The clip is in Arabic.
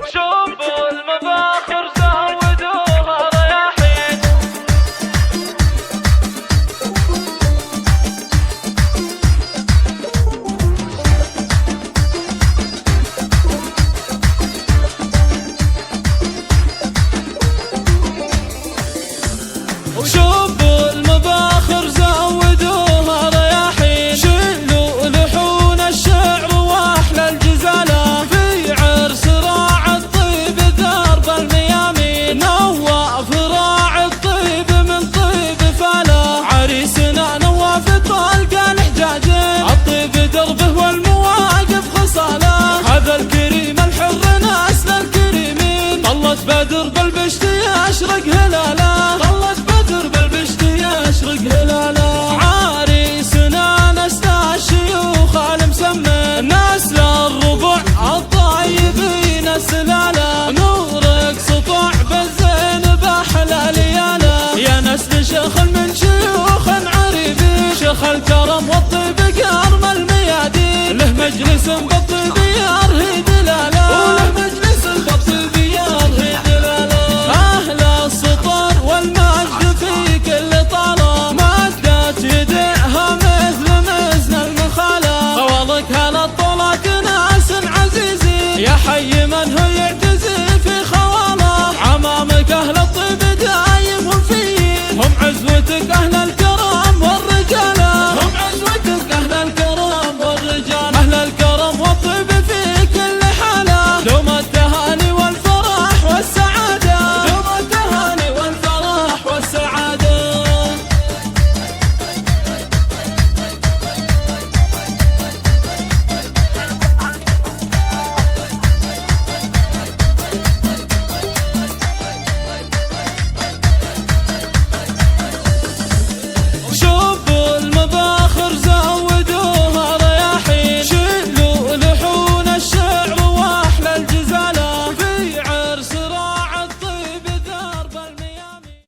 شوفوا المباخر زودوها رياحين. شوفوا المباخر زودوها رياحين. شيلوا لحون الشعر واحلى الجزالة في عرس راعي الطيب درب الميامين. نواف راعي الطيب من طيب فاله، عريسنا نواف طلق الحجاجين. الطيب دربه والمواقف خصاله، هذا الكريم الحر نسل الكريمين. طلت بدر بالبشت يشرق هلاله، طلت بدر بالبشت يشرق هلاله. عريسنا نسل الشيوخ المسمن، نسل الربع الطيبين السلاله. نورك سطع بالزين باحلى لياله، يا نسل شيخ من شيوخ عريبين. شيخ الكرم والطيب قرم الميادين، له مجلس بالطيب